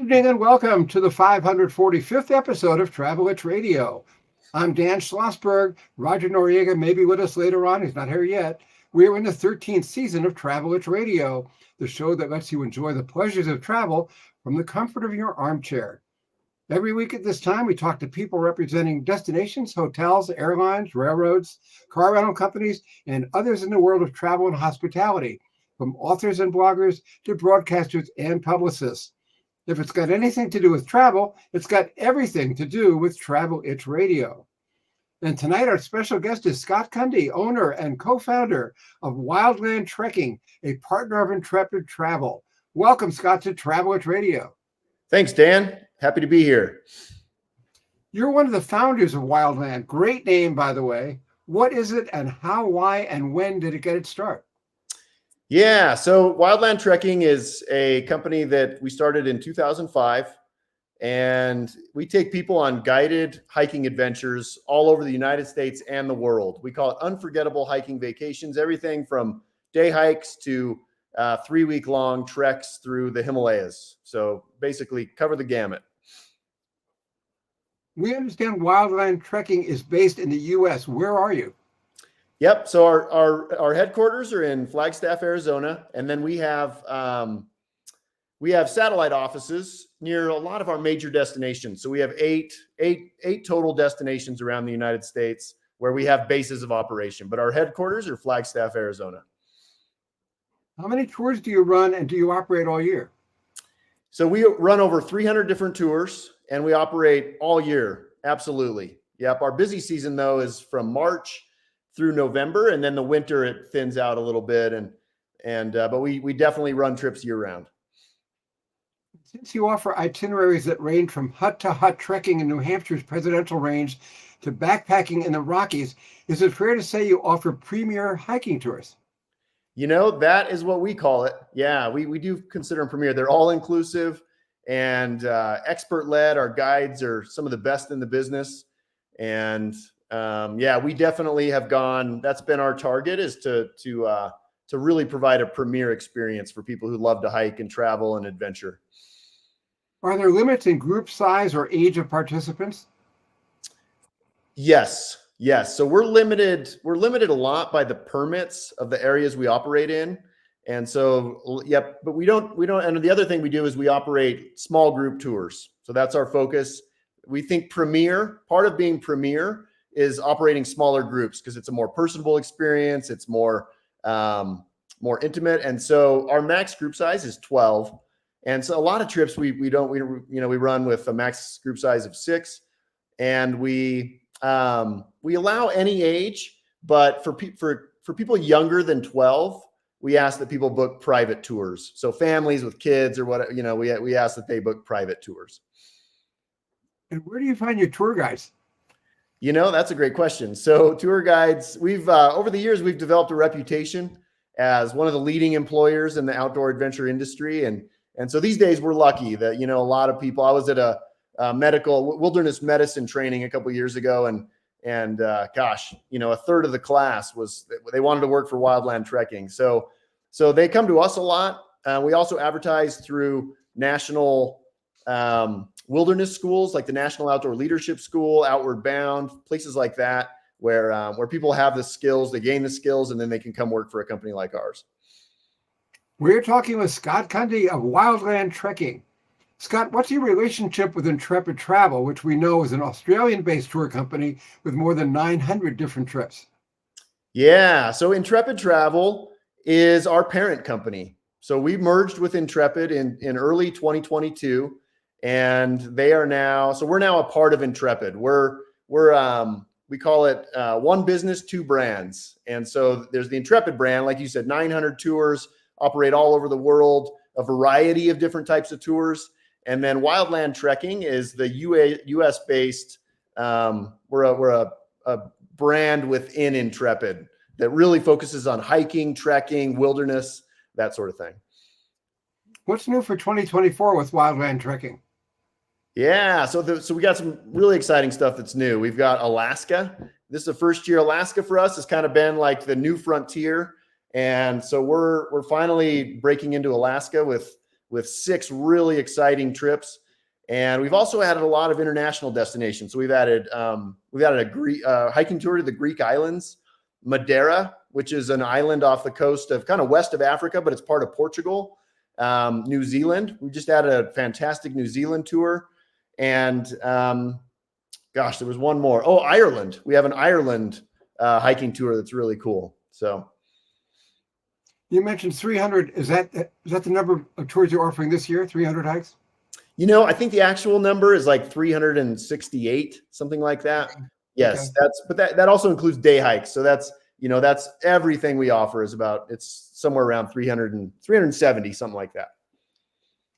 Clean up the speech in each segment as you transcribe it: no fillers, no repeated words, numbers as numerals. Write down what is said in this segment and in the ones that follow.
Evening and welcome to the 545th episode of Travel It's Radio. I'm Dan Schlossberg. Roger Noriega may be with us later on. He's not here yet. We're in the 13th season of Travel It's Radio, the show that lets you enjoy the pleasures of travel from the comfort of your armchair. Every week at this time, we talk to people representing destinations, hotels, airlines, railroads, car rental companies, and others in the world of travel and hospitality, from authors and bloggers to broadcasters and publicists. If it's got anything to do with travel, it's got everything to do with Travel It's Radio. And tonight, our special guest is Scott Cundy, owner and co-founder of Wildland Trekking, a partner of Intrepid Travel. Welcome, Scott, to Travel It's Radio. Thanks, Dan. Happy to be here. You're one of the founders of Wildland. Great name, by the way. What is it and how, why, and when did it get its start? Yeah, so Wildland Trekking is a company that we started in 2005, and we take people on guided hiking adventures all over the United States and the world. We call it unforgettable hiking vacations, everything from day hikes to 3-week-long treks through the Himalayas. So basically cover the gamut. We understand Wildland Trekking is based in the U.S. Where are you? Yep. So our headquarters are in Flagstaff, Arizona, and then we have satellite offices near a lot of our major destinations. So we have eight total destinations around the United States where we have bases of operation. But our headquarters are Flagstaff, Arizona. How many tours do you run, and do you operate all year? So we run over 300 different tours, and we operate all year. Absolutely. Yep. Our busy season, though, is from March through November, and then the winter it thins out a little bit, but we definitely run trips year round. Since you offer itineraries that range from hut to hut trekking in New Hampshire's presidential range to backpacking in the Rockies, is it fair to say you offer premier hiking tours? You know, that is what we call it. Yeah, we do consider them premier. They're all inclusive and expert led. Our guides are some of the best in the business, and yeah, we definitely have gone. That's been our target, is to really provide a premier experience for people who love to hike and travel and adventure. Are there limits in group size or age of participants? Yes. So we're limited a lot by the permits of the areas we operate in. And so, yep, but we don't, and the other thing we do is we operate small group tours. So that's our focus. We think part of being premier is operating smaller groups because it's a more personable experience. It's more intimate. And so our max group size is 12. And so a lot of trips we run with a max group size of 6, and we allow any age, but for people younger than 12, we ask that people book private tours. So families with kids or what, we ask that they book private tours. And where do you find your tour guides? That's a great question. So tour guides, we've over the years, we've developed a reputation as one of the leading employers in the outdoor adventure industry. And so these days we're lucky that, a lot of people, I was at a medical wilderness medicine training a couple of years ago, and gosh, a third of the class they wanted to work for Wildland Trekking. So they come to us a lot. We also advertise through national wilderness schools like the National Outdoor Leadership School, Outward Bound, places like that, where people have the skills, they gain the skills, and then they can come work for a company like ours. We're talking with Scott Cundy of Wildland Trekking. Scott, what's your relationship with Intrepid Travel, which we know is an Australian-based tour company with more than 900 different trips? Yeah, so Intrepid Travel is our parent company. So we merged with Intrepid in early 2022, and we're now a part of Intrepid. We call it one business, two brands. And so there's the Intrepid brand, like you said, 900 tours, operate all over the world, a variety of different types of tours. And then Wildland Trekking is the US based. We're a brand within Intrepid that really focuses on hiking, trekking, wilderness, that sort of thing. What's new for 2024 with Wildland Trekking? Yeah, so we got some really exciting stuff that's new. We've got Alaska. This is the first year. Alaska for us has kind of been like the new frontier, and so we're finally breaking into Alaska with with 6 really exciting trips. And we've also added a lot of international destinations. So we've added a hiking tour to the Greek islands, Madeira, which is an island off the coast of kind of west of Africa, but it's part of Portugal. New Zealand, we just added a fantastic New Zealand tour. And gosh, there was one more. Oh, Ireland. We have an Ireland hiking tour that's really cool. So You mentioned 300. Is that the number of tours you're offering this year? 300 hikes? I think the actual number is like 368, something like that. Okay. Yes, Okay. but that also includes day hikes. So that's everything we offer is it's somewhere around 370, something like that.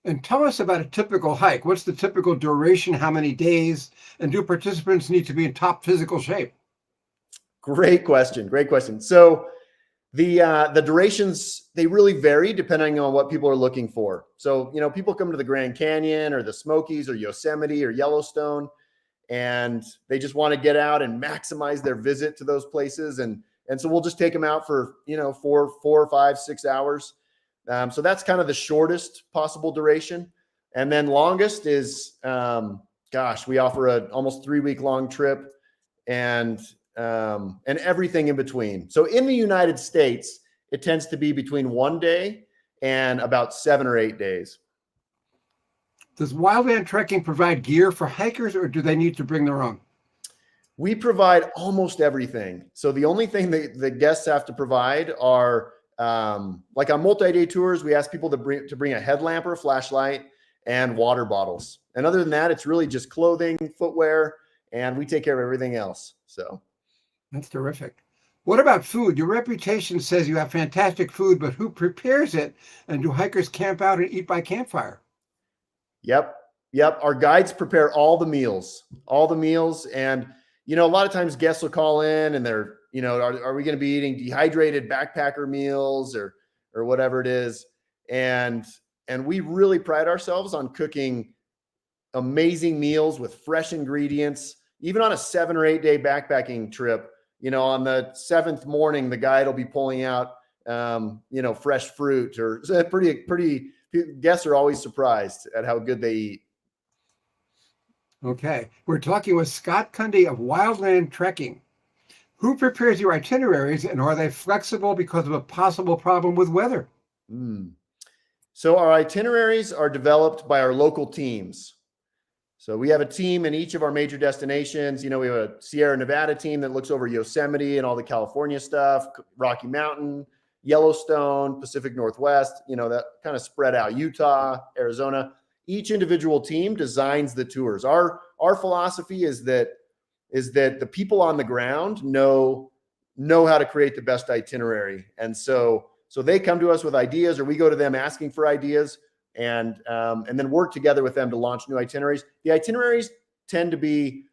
And tell us about a typical hike. What's the typical duration? How many days? And do participants need to be in top physical shape? Great question. Great question. So the durations, they really vary depending on what people are looking for. So, people come to the Grand Canyon or the Smokies or Yosemite or Yellowstone, and they just want to get out and maximize their visit to those places. And so we'll just take them out for, 4, 5, 6 hours. So that's kind of the shortest possible duration. And then longest is, we offer a almost 3-week long trip and everything in between. So in the United States, it tends to be between 1 day and about 7 or 8 days. Does Wildland Trekking provide gear for hikers, or do they need to bring their own? We provide almost everything. So the only thing that the guests have to provide are, like on multi-day tours, we ask people to bring a headlamp or a flashlight and water bottles. And other than that, it's really just clothing, footwear, and we take care of everything else. So That's terrific. What about food? Your reputation says you have fantastic food, but who prepares it? And do hikers camp out and eat by campfire? Yep. Our guides prepare all the meals. And, a lot of times guests will call in and they're, are we going to be eating dehydrated backpacker meals or whatever it is? And we really pride ourselves on cooking amazing meals with fresh ingredients. Even on a 7 or 8 day backpacking trip, on the 7th morning, the guide will be pulling out, fresh fruit or pretty guests are always surprised at how good they eat. Okay. We're talking with Scott Cundy of Wildland Trekking. Who prepares your itineraries, and are they flexible because of a possible problem with weather? So our itineraries are developed by our local teams. So we have a team in each of our major destinations. We have a Sierra Nevada team that looks over Yosemite and all the California stuff, Rocky Mountain, Yellowstone, Pacific Northwest, that kind of spread out, Utah, Arizona. Each individual team designs the tours. Our philosophy is that the people on the ground know how to create the best itinerary. And so they come to us with ideas, or we go to them asking for ideas, and then work together with them to launch new itineraries. The itineraries tend to be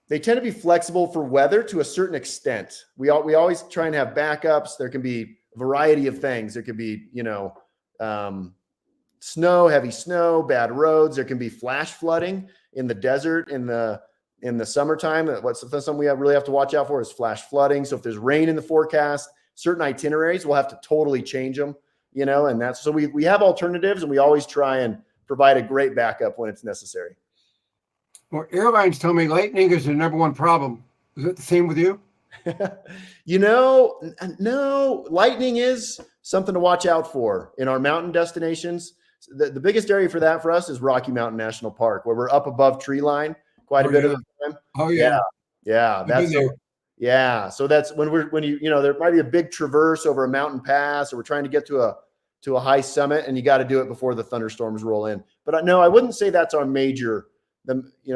flexible for weather to a certain extent. We always try and have backups. There can be a variety of things. There could be, snow, heavy snow, bad roads. There can be flash flooding in the desert in the summertime. What's something we really have to watch out for is flash flooding. So if there's rain in the forecast, certain itineraries, we'll have to totally change them, and that's, so we have alternatives, and we always try and provide a great backup when it's necessary. Well, airlines tell me lightning is the number one problem. Is it the same with you? No, lightning is something to watch out for in our mountain destinations. The biggest area for that for us is Rocky Mountain National Park, where we're up above tree line quite a bit of the time. Oh yeah. Yeah. So that's when there might be a big traverse over a mountain pass, or we're trying to get to a high summit, and you got to do it before the thunderstorms roll in. But no, I wouldn't say that's our major.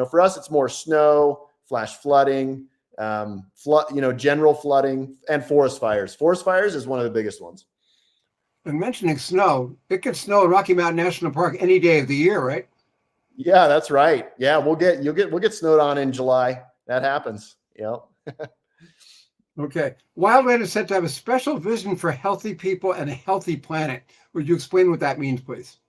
For us, it's more snow, flash flooding, general flooding, and forest fires. Forest fires is one of the biggest ones. And mentioning snow, it could snow at Rocky Mountain National Park any day of the year, right? Yeah, that's right. Yeah, we'll get snowed on in July. That happens. Yeah. Okay. Wildland is said to have a special vision for healthy people and a healthy planet. Would you explain what that means, please?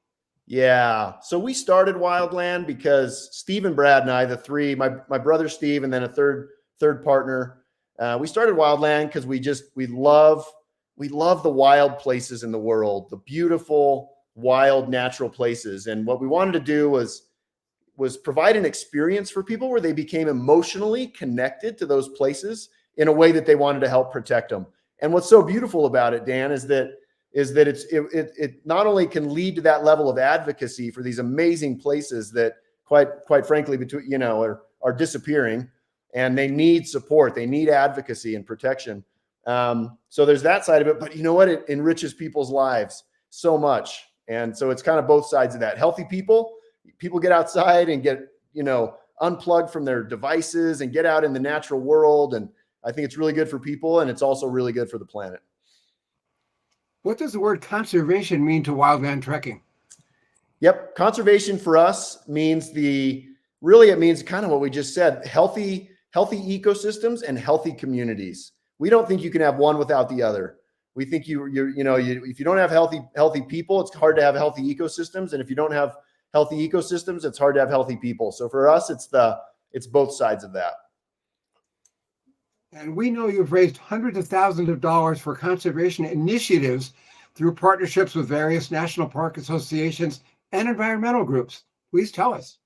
Yeah. So we started Wildland because Steve and Brad and I, the three, my brother Steve, and then a third partner, we started Wildland because we love the wild places in the world, the beautiful wild natural places. And what we wanted to do was provide an experience for people where they became emotionally connected to those places in a way that they wanted to help protect them. And what's so beautiful about it, Dan, is that it not only can lead to that level of advocacy for these amazing places that quite frankly are disappearing, and they need support, they need advocacy and protection. So there's that side of it, but you know what? It enriches people's lives so much. And so it's kind of both sides of that. Healthy people get outside and get, unplugged from their devices and get out in the natural world. And I think it's really good for people, and it's also really good for the planet. What does the word conservation mean to wildland trekking? Yep. Conservation for us means it means kind of what we just said, healthy ecosystems and healthy communities. We don't think you can have one without the other. We think if you don't have healthy people, it's hard to have healthy ecosystems. And if you don't have healthy ecosystems, it's hard to have healthy people. So for us, it's both sides of that. And we know you've raised hundreds of thousands of dollars for conservation initiatives through partnerships with various national park associations and environmental groups. Please tell us.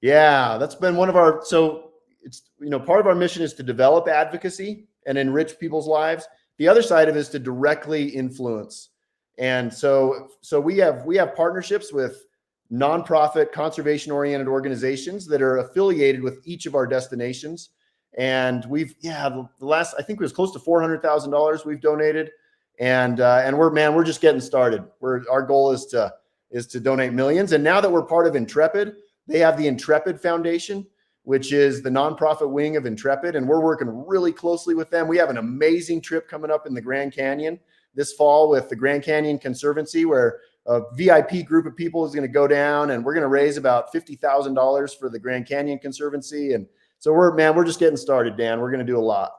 Yeah, that's been one of our, so it's, part of our mission is to develop advocacy and enrich people's lives. The other side of it is to directly influence. And so we have partnerships with nonprofit conservation-oriented organizations that are affiliated with each of our destinations. And the last, I think it was close to $400,000 we've donated. And we're just getting started. Our goal is to donate millions. And now that we're part of Intrepid, they have the Intrepid Foundation, which is the nonprofit wing of Intrepid. And we're working really closely with them. We have an amazing trip coming up in the Grand Canyon this fall with the Grand Canyon Conservancy, where a VIP group of people is going to go down, and we're going to raise about $50,000 for the Grand Canyon Conservancy. And so we're just getting started, Dan. We're going to do a lot.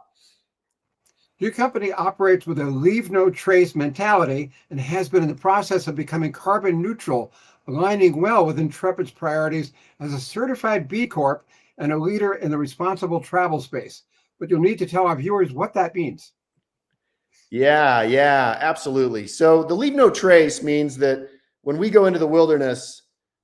Your company operates with a leave no trace mentality and has been in the process of becoming carbon neutral, aligning well with Intrepid's priorities as a certified B Corp and a leader in the responsible travel space. But you'll need to tell our viewers what that means. Yeah, absolutely. So the leave no trace means that when we go into the wilderness,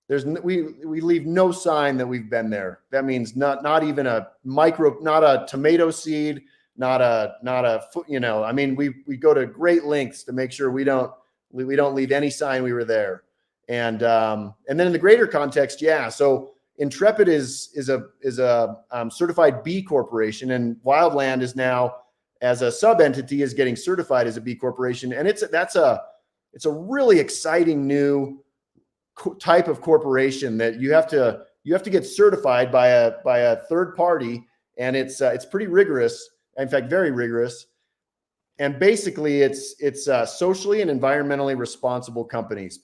we leave no sign that we've been there. That means not even a not a tomato seed, not a foot, I mean, we go to great lengths to make sure we don't leave any sign we were there. And then in the greater context, so Intrepid is a certified B corporation, and Wildland is now, as a sub-entity, is getting certified as a B corporation. And it's a really exciting new type of corporation that you have to get certified by a third party. And it's pretty rigorous. In fact, very rigorous. And basically it's socially and environmentally responsible companies,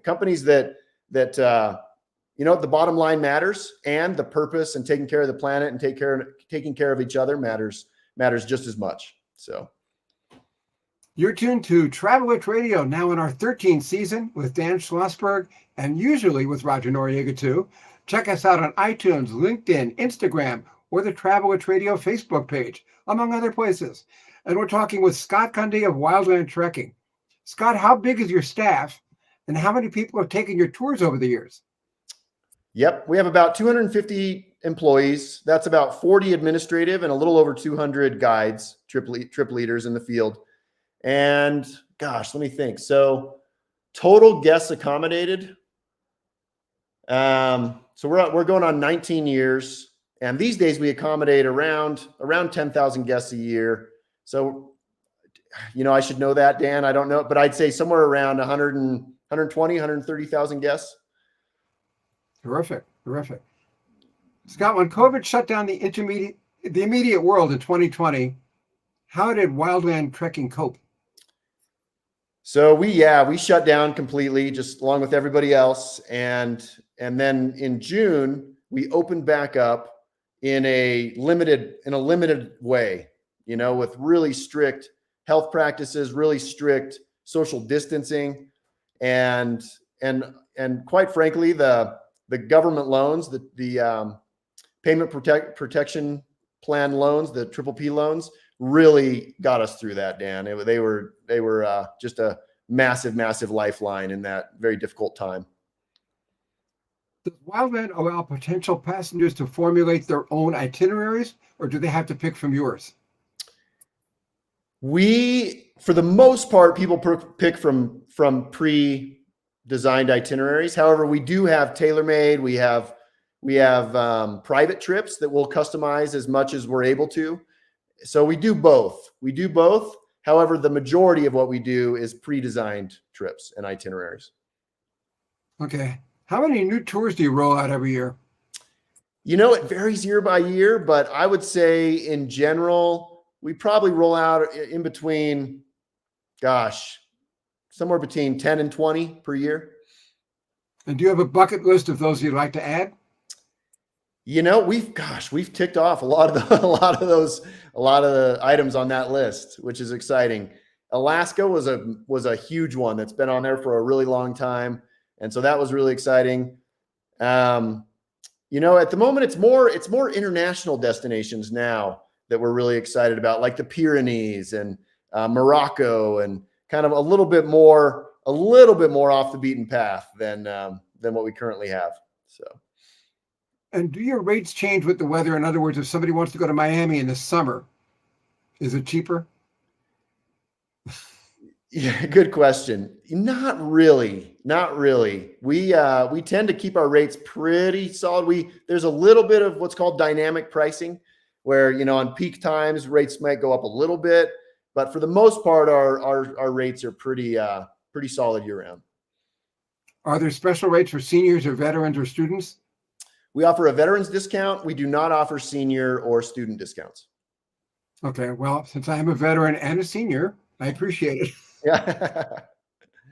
companies that the bottom line matters, and the purpose and taking care of the planet and taking care of each other matters just as much. So you're tuned to Travel Radio, now in our 13th season with Dan Schlossberg, and usually with Roger Noriega too. Check us out on iTunes, LinkedIn, Instagram, or the Travel Radio Facebook page, among other places. And we're talking with Scott Cundy of Wildland Trekking. Scott, how big is your staff, and how many people have taken your tours over the years? Yep, we have about 250 employees. That's about 40 administrative and a little over 200 guides, trip leaders in the field. And gosh, let me think. So total guests accommodated. So we're going on 19 years, and these days we accommodate around 10,000 guests a year. So, I should know that, Dan. I don't know, but I'd say somewhere around 120, 130,000 guests. Terrific. Scott, when COVID shut down the immediate world in 2020, how did Wildland Trekking cope? So we shut down completely, just along with everybody else. And then in June, we opened back up in a limited way, with really strict health practices, really strict social distancing, and quite frankly, the government loans, the payment protection plan loans, the PPP loans, really got us through that, Dan. They were just a massive, massive lifeline in that very difficult time. Does Wildland allow potential passengers to formulate their own itineraries, or do they have to pick from yours? For the most part, people pick from pre-designed itineraries. However, we do have tailor-made. We have private trips that we'll customize as much as we're able to. So we do both. However, the majority of what we do is pre-designed trips and itineraries. Okay. How many new tours do you roll out every year? It varies year by year, but I would say in general, we probably roll out in between, somewhere between 10 and 20 per year. And do you have a bucket list of those you'd like to add? We've ticked off a lot of the items on that list, which is exciting. Alaska was a huge one that's been on there for a really long time. And so that was really exciting. At the moment it's more international destinations now that we're really excited about, like the Pyrenees and Morocco, and kind of a little bit more off the beaten path than what we currently have. So. And do your rates change with the weather? In other words, if somebody wants to go to Miami in the summer, is it cheaper? Yeah, good question. Not really. We tend to keep our rates pretty solid. There's a little bit of what's called dynamic pricing, where on peak times rates might go up a little bit, but for the most part, our rates are pretty solid year round. Are there special rates for seniors or veterans or students? We offer a veterans discount. We do not offer senior or student discounts. Okay, well, since I am a veteran and a senior, I appreciate it. Yeah.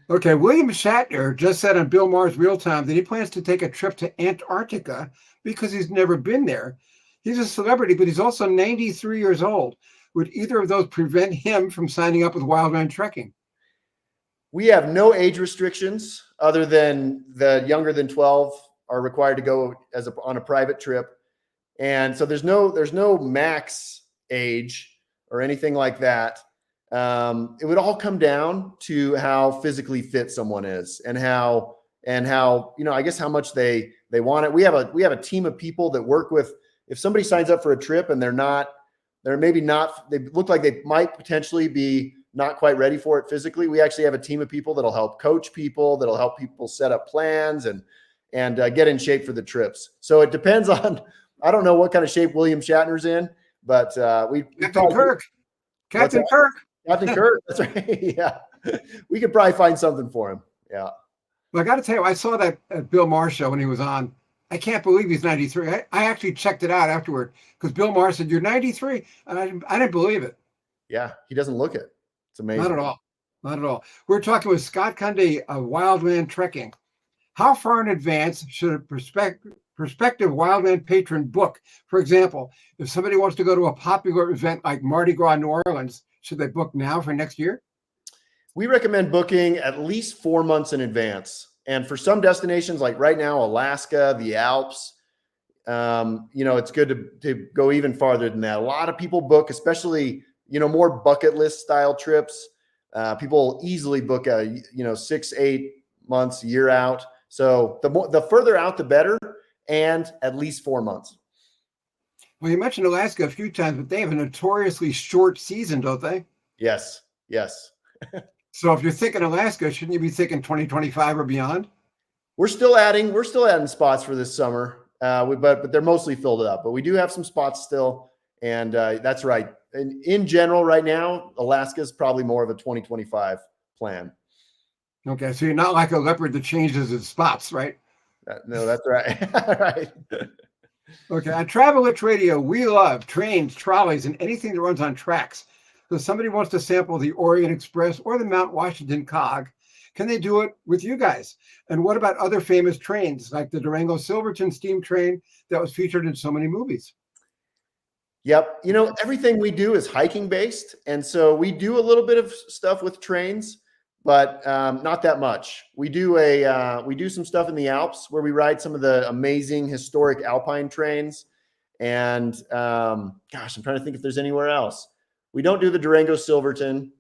Okay, William Shatner just said on Bill Maher's Real Time that he plans to take a trip to Antarctica because he's never been there. He's a celebrity, but he's also 93 years old. Would either of those prevent him from signing up with Wildland Trekking? We have no age restrictions other than the younger than 12 are required to go on a private trip. And so there's no max age or anything like that. It would all come down to how physically fit someone is and how, I guess how much they want it. We have a team of people that work with, if somebody signs up for a trip and they look like they might potentially be not quite ready for it physically, we actually have a team of people that'll help coach people, that'll help people set up plans and get in shape for the trips. So it depends on, I don't know what kind of shape William Shatner's in, but Captain Kirk. Captain Kirk. That's right. Yeah. We could probably find something for him. Yeah. Well, I got to tell you, I saw that at Bill Maher show when he was on. I can't believe he's 93. I actually checked it out afterward because Bill Maher said, "You're 93." And I didn't believe it. Yeah. He doesn't look it. It's amazing. Not at all. Not at all. We're talking with Scott Cundy of Wildland Trekking. How far in advance should a prospective Wildland patron book? For example, if somebody wants to go to a popular event like Mardi Gras New Orleans, should they book now for next year? We recommend booking at least 4 months in advance. And for some destinations, like right now, Alaska, the Alps, it's good to go even farther than that. A lot of people book, especially, more bucket list style trips. People easily book 6-8 months, a year out. So the further out, the better, and at least 4 months. Well, you mentioned Alaska a few times, but they have a notoriously short season, don't they? Yes. So if you're thinking Alaska, shouldn't you be thinking 2025 or beyond? We're still adding spots for this summer, but they're mostly filled up. But we do have some spots still, and that's right. And in general, right now, Alaska is probably more of a 2025 plan. Okay, so you're not like a leopard that changes its spots, right? No, that's right. Right. Okay, on Travel Itch Radio, we love trains, trolleys, and anything that runs on tracks. So if somebody wants to sample the Orient Express or the Mount Washington Cog, can they do it with you guys? And what about other famous trains like the Durango-Silverton steam train that was featured in so many movies? Yep. Everything we do is hiking based. And so we do a little bit of stuff with trains, but not that much. We do some stuff in the Alps where we ride some of the amazing historic alpine trains. And I'm trying to think if there's anywhere else. We don't do the Durango Silverton.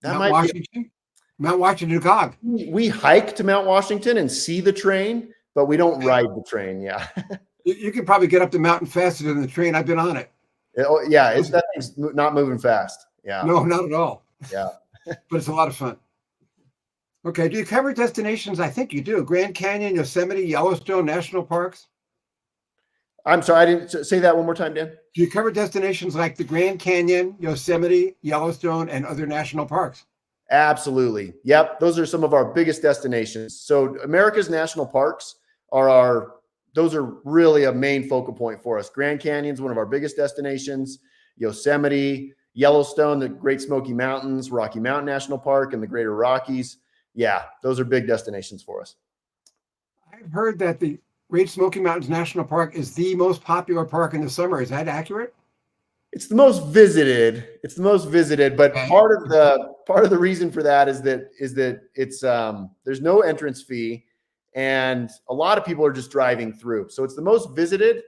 That Mount might be. Washington? Mount Washington, Cog. We hike to Mount Washington and see the train, but we don't ride the train. Yeah. You can probably get up the mountain faster than the train. I've been on it. Oh, yeah. That thing's not moving fast. Yeah. No, not at all. Yeah. But it's a lot of fun. Okay. Do you cover destinations? I think you do. Grand Canyon, Yosemite, Yellowstone, national parks. I'm sorry. I didn't say that one more time, Dan. Do you cover destinations like the Grand Canyon, Yosemite, Yellowstone, and other national parks? Absolutely. Yep. Those are some of our biggest destinations. So America's national parks those are really a main focal point for us. Grand Canyon's one of our biggest destinations. Yosemite, Yellowstone, the Great Smoky Mountains, Rocky Mountain National Park, and the Greater Rockies. Yeah, those are big destinations for us. I've heard that the Great Smoky Mountains National Park is the most popular park in the summer. Is that accurate? It's the most visited. But part of the reason for that is that it's there's no entrance fee, and a lot of people are just driving through. So it's the most visited.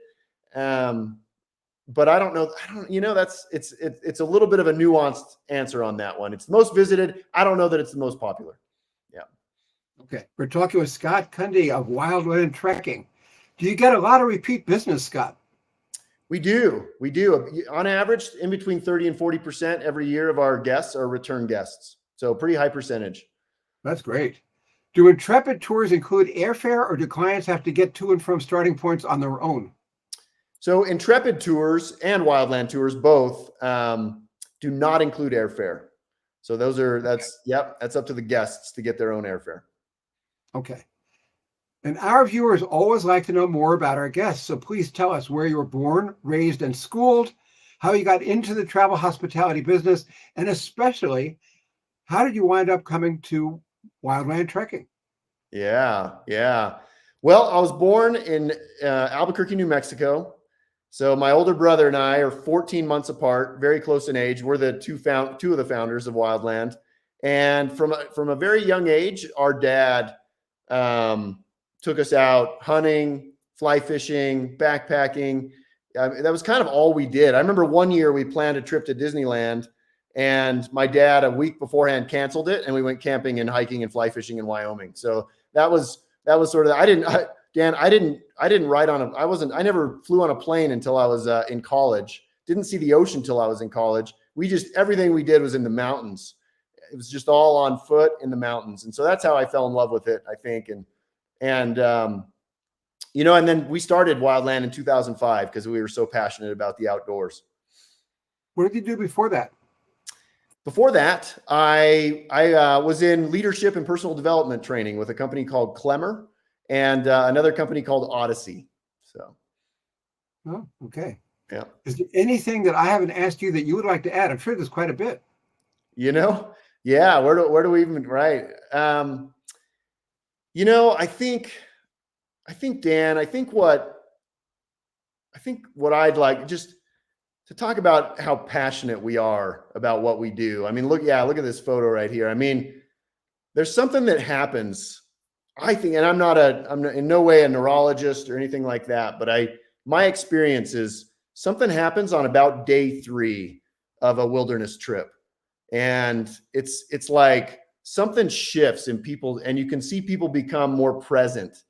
But I don't know. It's a little bit of a nuanced answer on that one. It's the most visited. I don't know that it's the most popular. Yeah. Okay. We're talking with Scott Cundy of Wildland Trekking. Do you get a lot of repeat business, Scott? We do. On average, in between 30 and 40% every year of our guests are return guests. So pretty high percentage. That's great. Do Intrepid tours include airfare, or do clients have to get to and from starting points on their own? So Intrepid tours and Wildland tours both do not include airfare. So that's up to the guests to get their own airfare. Okay. And our viewers always like to know more about our guests. So please tell us where you were born, raised, and schooled, how you got into the travel hospitality business, and especially, how did you wind up coming to Wildland Trekking? Yeah. Well, I was born in Albuquerque, New Mexico. So my older brother and I are 14 months apart, very close in age. We're the two of the founders of Wildland. And from a very young age, our dad took us out hunting, fly fishing, backpacking. That was kind of all we did. I remember one year we planned a trip to Disneyland, and my dad a week beforehand canceled it, and we went camping and hiking and fly fishing in Wyoming. So that was sort of. I never flew on a plane until I was in college. Didn't see the ocean till I was in college. Everything we did was in the mountains. It was just all on foot in the mountains, and so that's how I fell in love with it, I think. And then we started Wildland in 2005 because we were so passionate about the outdoors. What did you do before that? Before that, I was in leadership and personal development training with a company called Clemmer and another company called Odyssey. So. Oh, okay. Yeah. Is there anything that I haven't asked you that you would like to add? I'm sure there's quite a bit. Yeah. Where do we even, right? I think Dan, what I'd like just to talk about how passionate we are about what we do. I mean, look at this photo right here. I mean, there's something that happens, I think, and I'm not in no way a neurologist or anything like that, but my experience is something happens on about day 3 of a wilderness trip. And it's like something shifts in people, and you can see people become more present,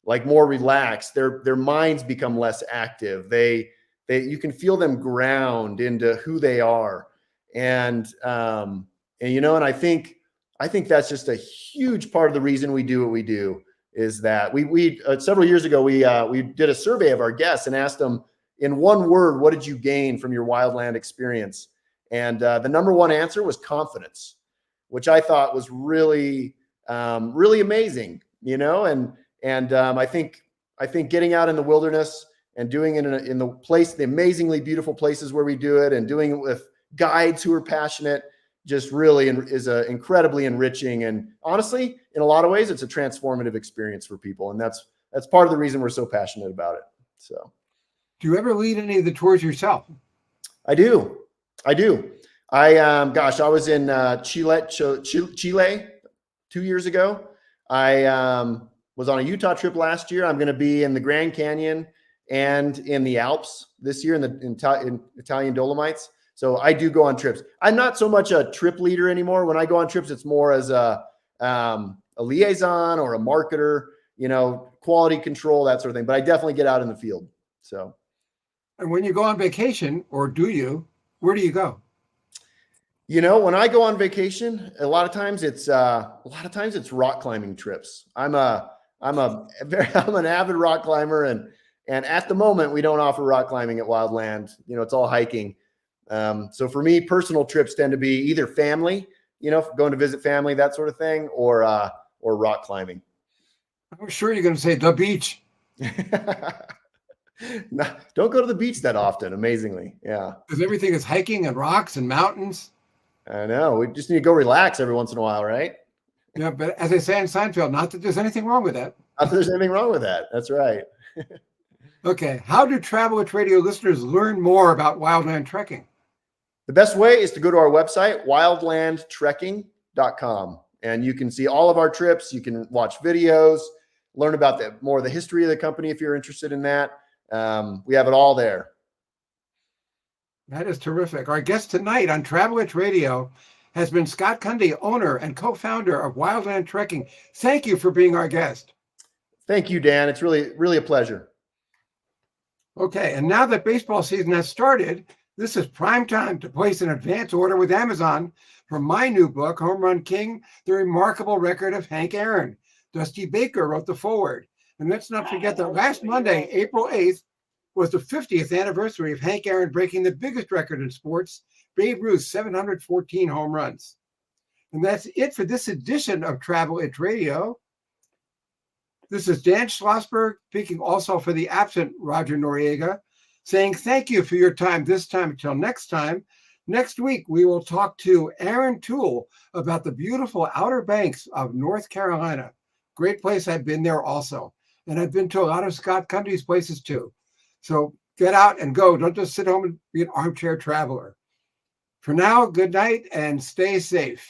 like more relaxed. Their minds become less active. You can feel them ground into who they are. And I think that's just a huge part of the reason we do what we do, is that we several years ago, we did a survey of our guests and asked them, in one word, what did you gain from your Wildland experience? And the number one answer was confidence, which I thought was really, really amazing, and I think getting out in the wilderness and doing it in the amazingly beautiful places where we do it, and doing it with guides who are passionate, just really is incredibly enriching. And honestly, in a lot of ways, it's a transformative experience for people. And that's part of the reason we're so passionate about it. So. Do you ever lead any of the tours yourself? I do. I was in Chile 2 years ago. I was on a Utah trip last year. I'm going to be in the Grand Canyon and in the Alps this year, in Italian Dolomites. So I do go on trips. I'm not so much a trip leader anymore. When I go on trips, it's more as a liaison or a marketer, quality control, that sort of thing. But I definitely get out in the field. So. And when you go on vacation, or do you, where do you go? When I go on vacation, a lot of times it's rock climbing trips. I'm an avid rock climber, and at the moment we don't offer rock climbing at Wildland. It's all hiking. So for me, personal trips tend to be either family, going to visit family, that sort of thing, or rock climbing. I'm sure you're going to say the beach. No, don't go to the beach that often, amazingly. Yeah. Because everything is hiking and rocks and mountains. I know. We just need to go relax every once in a while, right? Yeah, but as I say in Seinfeld, not that there's anything wrong with that. Not that there's anything wrong with that. That's right. Okay. How do Travel Itch Radio listeners learn more about wildland trekking? The best way is to go to our website, wildlandtrekking.com. And you can see all of our trips. You can watch videos, learn about more of the history of the company if you're interested in that. We have it all there. That is terrific. Our guest tonight on Travel Itch Radio has been Scott Cundy, owner and co-founder of Wildland Trekking. Thank you for being our guest. Thank you, Dan. It's really, really a pleasure. Okay, and now that baseball season has started, this is prime time to place an advance order with Amazon for my new book, Home Run King, The Remarkable Record of Hank Aaron. Dusty Baker wrote the foreword. And let's not forget that last Monday, April 8th, was the 50th anniversary of Hank Aaron breaking the biggest record in sports, Babe Ruth's 714 home runs. And that's it for this edition of Travel Itch Radio. This is Dan Schlossberg, speaking also for the absent Roger Noriega, saying thank you for your time this time. Until next time. Next week, we will talk to Aaron Toole about the beautiful Outer Banks of North Carolina. Great place. I've been there also. And I've been to a lot of Scott Cundy's places too. So get out and go. Don't just sit home and be an armchair traveler. For now, good night and stay safe.